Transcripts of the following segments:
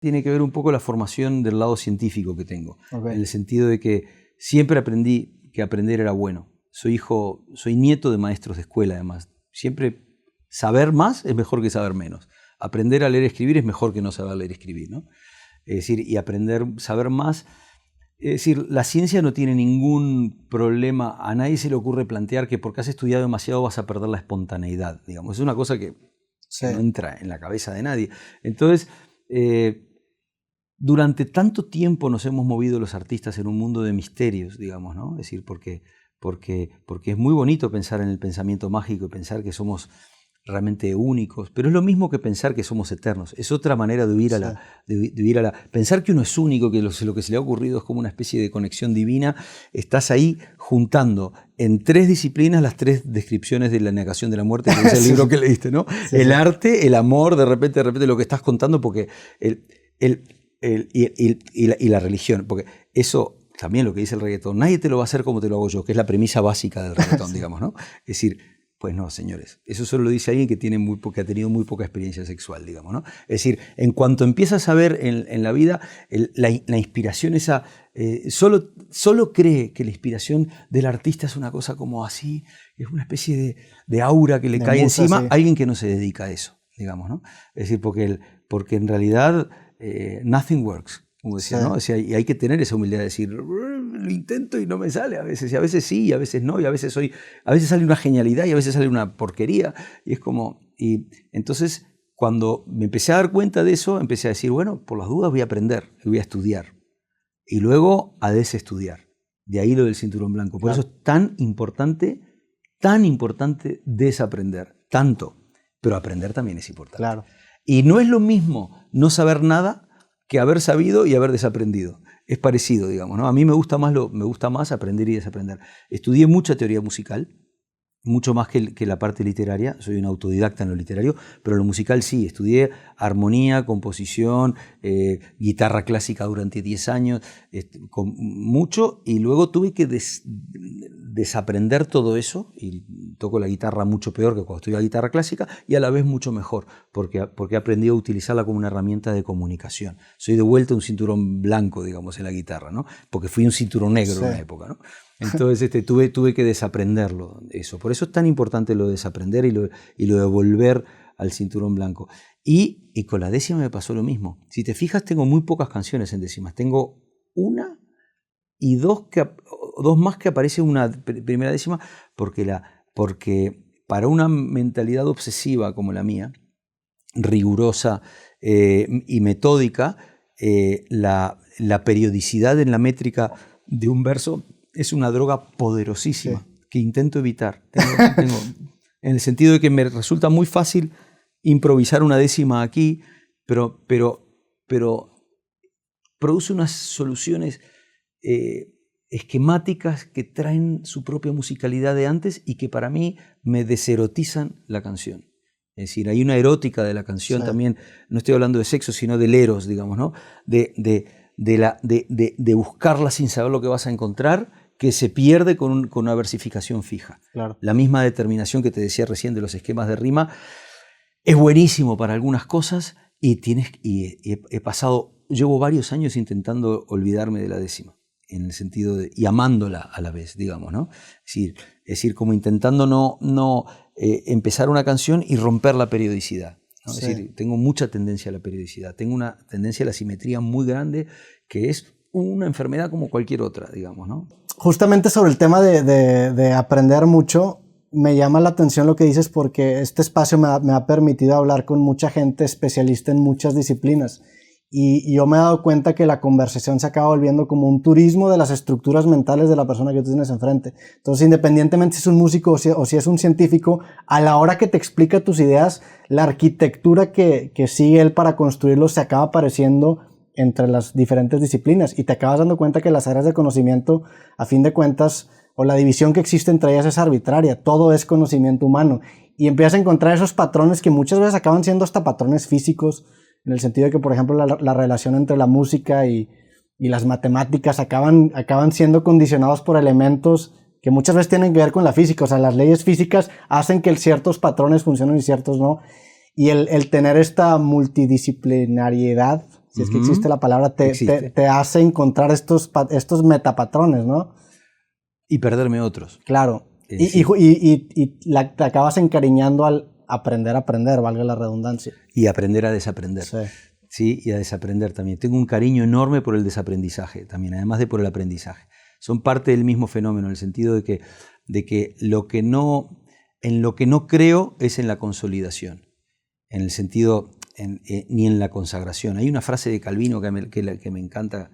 tiene que ver un poco la formación del lado científico que tengo. Okay. En el sentido de que siempre aprendí que aprender era bueno. Soy nieto de maestros de escuela, además. Siempre saber más es mejor que saber menos. Aprender a leer y escribir es mejor que no saber leer y escribir, ¿no? Es decir, y saber más. Es decir, la ciencia no tiene ningún problema. A nadie se le ocurre plantear que porque has estudiado demasiado vas a perder la espontaneidad, digamos. Es una cosa que no entra en la cabeza de nadie. Entonces, durante tanto tiempo nos hemos movido los artistas en un mundo de misterios, digamos, ¿no? Es decir, porque es muy bonito pensar en el pensamiento mágico y pensar que somos realmente únicos, pero es lo mismo que pensar que somos eternos. Es otra manera de huir a la... Pensar que uno es único, que lo que se le ha ocurrido es como una especie de conexión divina. Estás ahí juntando en 3 disciplinas las 3 descripciones de la negación de la muerte, que es el libro que leíste, ¿no? Sí, el arte, el amor, de repente lo que estás contando, porque y la religión, porque eso... También lo que dice el reggaetón, nadie te lo va a hacer como te lo hago yo, que es la premisa básica del reggaetón, digamos, ¿no? Es decir, pues no, señores, eso solo lo dice alguien que ha tenido muy poca experiencia sexual, digamos, ¿no? Es decir, en cuanto empiezas a ver en la vida, la inspiración esa, solo cree que la inspiración del artista es una cosa como así, es una especie de aura que le cae musa, encima a alguien que no se dedica a eso, digamos, ¿no? Es decir, porque en realidad nothing works. Como decía, ¿no? O sea, y hay que tener esa humildad de decir, lo intento y no me sale a veces, y a veces sí, y a veces no, y a veces sale una genialidad y a veces sale una porquería, y es como, y entonces cuando me empecé a dar cuenta de eso, empecé a decir, bueno, por las dudas voy a aprender, voy a estudiar, y luego a desestudiar, de ahí lo del cinturón blanco. Por eso es tan importante desaprender, tanto, pero aprender también es importante. Claro. Y no es lo mismo no saber nada que haber sabido y haber desaprendido. Es parecido, digamos, ¿no? A mí me gusta más aprender y desaprender. Estudié mucha teoría musical, mucho más que la parte literaria. Soy un autodidacta en lo literario, pero en lo musical sí. Estudié armonía, composición, guitarra clásica durante 10 años, con mucho, y luego tuve que desaprender todo eso, y toco la guitarra mucho peor que cuando estudiaba guitarra clásica, y a la vez mucho mejor, porque he aprendido a utilizarla como una herramienta de comunicación. Soy de vuelta un cinturón blanco, digamos, en la guitarra, ¿no? Porque fui un cinturón negro en una época, ¿no? Entonces tuve que desaprenderlo, eso. Por eso es tan importante lo de desaprender y lo de volver al cinturón blanco. Y con la décima me pasó lo mismo. Si te fijas, tengo muy pocas canciones en décimas. Tengo una y dos más que aparece una primera décima, porque para una mentalidad obsesiva como la mía, rigurosa y metódica, la periodicidad en la métrica de un verso es una droga poderosísima que intento evitar. Tengo, en el sentido de que me resulta muy fácil improvisar una décima aquí, pero produce unas soluciones esquemáticas que traen su propia musicalidad de antes y que para mí me deserotizan la canción. Es decir, hay una erótica de la canción también, no estoy hablando de sexo, sino del eros, digamos, ¿no? De buscarla sin saber lo que vas a encontrar, que se pierde con una versificación fija. Claro. La misma determinación que te decía recién de los esquemas de rima es buenísimo para algunas cosas llevo varios años intentando olvidarme de la décima, en el sentido y amándola a la vez, digamos, ¿no? Es decir, como intentando no empezar una canción y romper la periodicidad, ¿no? Es decir, tengo mucha tendencia a la periodicidad, tengo una tendencia a la simetría muy grande, que es una enfermedad como cualquier otra, digamos, ¿no? Justamente sobre el tema de aprender mucho, me llama la atención lo que dices, porque este espacio me ha permitido hablar con mucha gente especialista en muchas disciplinas, y yo me he dado cuenta que la conversación se acaba volviendo como un turismo de las estructuras mentales de la persona que tú tienes enfrente. Entonces, independientemente si es un músico o si es un científico, a la hora que te explica tus ideas, la arquitectura que sigue él para construirlos se acaba apareciendo entre las diferentes disciplinas, y te acabas dando cuenta que las áreas de conocimiento, a fin de cuentas, o la división que existe entre ellas es arbitraria, todo es conocimiento humano, y empiezas a encontrar esos patrones que muchas veces acaban siendo hasta patrones físicos, en el sentido de que, por ejemplo, la relación entre la música y las matemáticas acaban siendo condicionados por elementos que muchas veces tienen que ver con la física. O sea, las leyes físicas hacen que ciertos patrones funcionen y ciertos no, y el tener esta multidisciplinariedad si es que existe la palabra, te hace encontrar estos metapatrones, ¿no? Y perderme otros. Claro. Y te acabas encariñando al aprender a aprender, valga la redundancia. Y aprender a desaprender. Sí. Sí, y a desaprender también. Tengo un cariño enorme por el desaprendizaje también, además de por el aprendizaje. Son parte del mismo fenómeno, en el sentido de que en lo que no creo es en la consolidación, en el sentido, ni en la consagración. Hay una frase de Calvino que me encanta,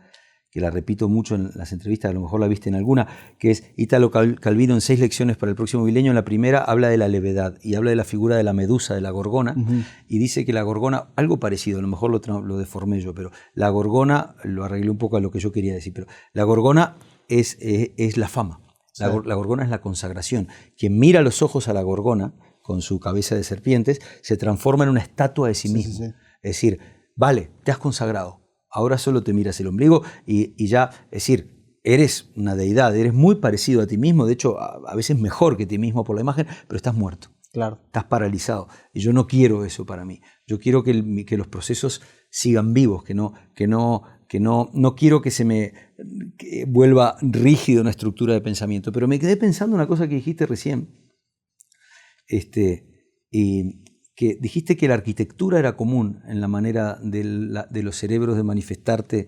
que la repito mucho en las entrevistas, a lo mejor la viste en alguna, que es Italo Calvino en 6 lecciones para el próximo milenio. En la primera habla de la levedad y habla de la figura de la medusa, de la gorgona, y dice que la gorgona, algo parecido, a lo mejor lo deformé yo, pero la gorgona, lo arreglé un poco a lo que yo quería decir, pero la gorgona es la fama, la gorgona es la consagración. Quien mira a los ojos a la gorgona, con su cabeza de serpientes, se transforma en una estatua de sí mismo. Es decir, vale, te has consagrado. Ahora solo te miras el ombligo y ya, es decir, eres una deidad, eres muy parecido a ti mismo, de hecho a veces mejor que ti mismo por la imagen, pero estás muerto. Claro. Estás paralizado. Y yo no quiero eso para mí. Yo quiero que los procesos sigan vivos, que no quiero que se me vuelva rígido una estructura de pensamiento. Pero me quedé pensando una cosa que dijiste recién. Que dijiste que la arquitectura era común en la manera de los cerebros de manifestarte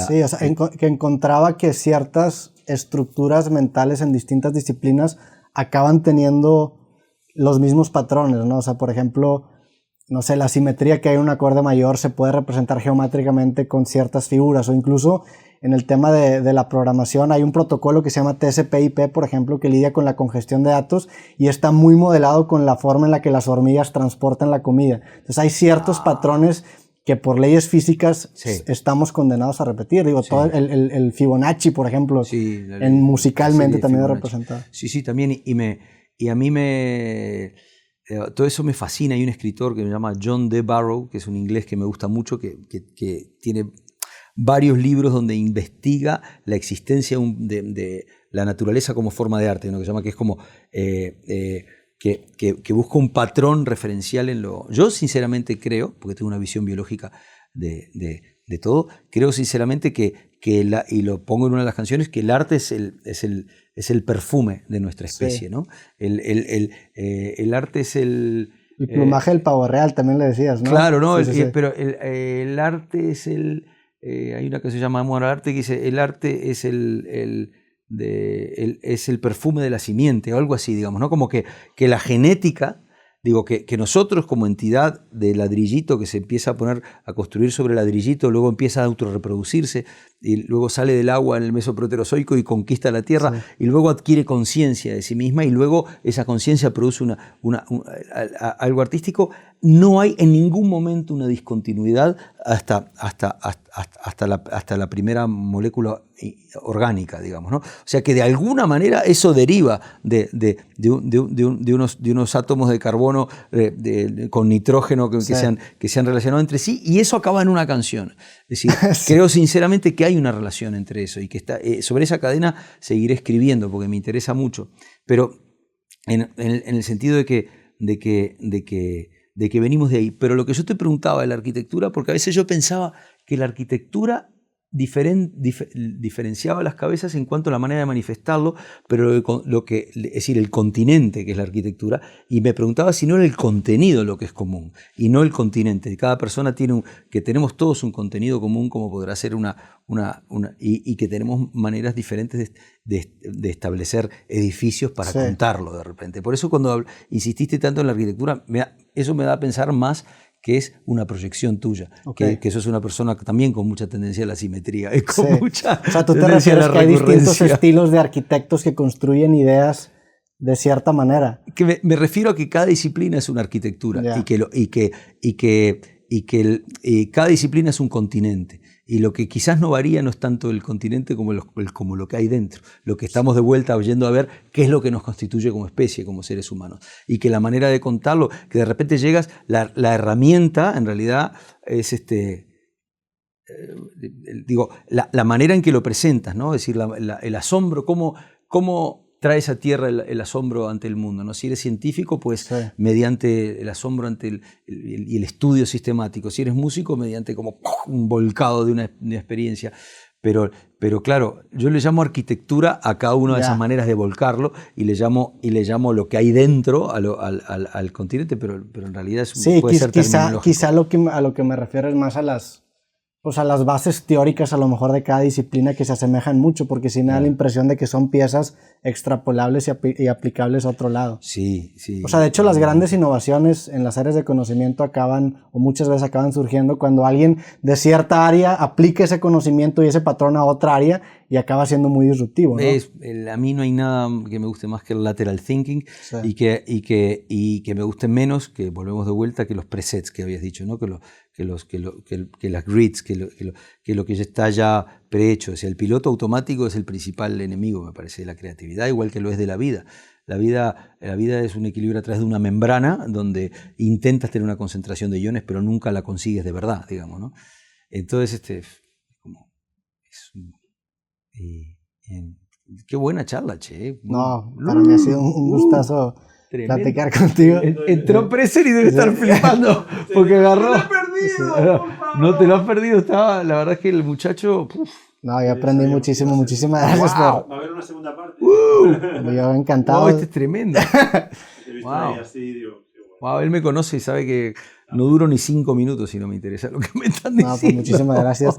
sí, o sea, que encontraba que ciertas estructuras mentales en distintas disciplinas acaban teniendo los mismos patrones, ¿no? O sea, por ejemplo, no sé, la simetría que hay en un acorde mayor se puede representar geométricamente con ciertas figuras, o incluso en el tema de la programación hay un protocolo que se llama TCP/IP, por ejemplo, que lidia con la congestión de datos y está muy modelado con la forma en la que las hormigas transportan la comida. Entonces hay ciertos patrones que por leyes físicas estamos condenados a repetir. Digo, todo el Fibonacci, por ejemplo, musicalmente también es representado. Sí, también. Y a mí todo eso me fascina. Hay un escritor que me llama John D. Barrow, que es un inglés que me gusta mucho, que tiene varios libros donde investiga la existencia de la naturaleza como forma de arte, ¿no? Que se llama, que es como que busca un patrón referencial en lo... Yo sinceramente creo, porque tengo una visión biológica de todo, creo sinceramente y lo pongo en una de las canciones, que el arte es el perfume de nuestra especie, ¿no? El arte es el... El plumaje del pavo real también le decías, ¿no? Claro, ¿no? Pero el arte es el... hay una que se llama Amor al Arte que dice, el arte es es el perfume de la simiente o algo así, digamos, ¿no? Como que la genética, digo, que nosotros como entidad de ladrillito que se empieza a construir sobre ladrillito, luego empieza a autorreproducirse y luego sale del agua en el mesoproterozoico y conquista la Tierra, y luego adquiere conciencia de sí misma y luego esa conciencia produce algo artístico. No hay en ningún momento una discontinuidad hasta la primera molécula orgánica, digamos, ¿no? O sea que de alguna manera eso deriva de unos átomos de carbono con nitrógeno que se han relacionado entre sí, y eso acaba en una canción. Es decir, creo sinceramente que hay una relación entre eso y que sobre esa cadena seguiré escribiendo porque me interesa mucho, pero en el sentido de que venimos de ahí. Pero lo que yo te preguntaba de la arquitectura, porque a veces yo pensaba que la arquitectura diferenciaba las cabezas en cuanto a la manera de manifestarlo, pero es decir, el continente que es la arquitectura, y me preguntaba si no era el contenido lo que es común, y no el continente. Cada persona que tenemos todos un contenido común, como podrá ser y que tenemos maneras diferentes de establecer edificios para contarlo de repente. Por eso cuando insististe tanto en la arquitectura, eso me da a pensar más que es una proyección tuya, que sos una persona también con mucha tendencia a la simetría, y con mucha o sea, tú te refieres que hay distintos estilos de arquitectos que construyen ideas de cierta manera. Que me refiero a que cada disciplina es una arquitectura, y que cada disciplina es un continente. Y lo que quizás no varía no es tanto el continente como lo que hay dentro. Lo que estamos de vuelta oyendo a ver qué es lo que nos constituye como especie, como seres humanos. Y que la manera de contarlo, que de repente llegas, la herramienta en realidad es la manera en que lo presentas, ¿no? Es decir, el asombro, cómo traes a tierra el asombro ante el mundo, ¿no? Si eres científico, pues Sí. mediante el asombro ante y el estudio sistemático. Si eres músico, mediante como un volcado de una experiencia. Pero claro, yo le llamo arquitectura a cada una de esas maneras de volcarlo y le llamo lo que hay dentro al continente, pero en realidad puede ser terminológico. Quizá a lo que me refiero es más a las bases teóricas a lo mejor de cada disciplina que se asemejan mucho, porque sí me da la impresión de que son piezas extrapolables y aplicables a otro lado. Sí, sí. O sea, de hecho las grandes innovaciones en las áreas de conocimiento acaban, o muchas veces acaban surgiendo cuando alguien de cierta área aplica ese conocimiento y ese patrón a otra área y acaba siendo muy disruptivo, ¿no? A mí no hay nada que me guste más que el lateral thinking, Sí. y que me guste menos, que volvemos de vuelta, que los presets que habías dicho, ¿no? Que las grids, que lo que ya está ya prehecho. O sea, el piloto automático es el principal enemigo, me parece, de la creatividad, igual que lo es de la vida. La vida es un equilibrio a través de una membrana donde intentas tener una concentración de iones, pero nunca la consigues de verdad, digamos, ¿no? Entonces, qué buena charla, che. No, para mí ha sido un gustazo platicar contigo. Entró Preser y debe estar flipando porque agarró. No te lo has perdido, la verdad es que el muchacho. No, yo aprendí muchísimo, muchísimas gracias Va a haber una segunda parte. Yo encantado. Wow, este es tremendo. Te he visto Wow. ahí así, digo, qué bueno. Wow, él me conoce y sabe que no duro ni 5 minutos si no me interesa lo que me están diciendo. No, pues muchísimas gracias.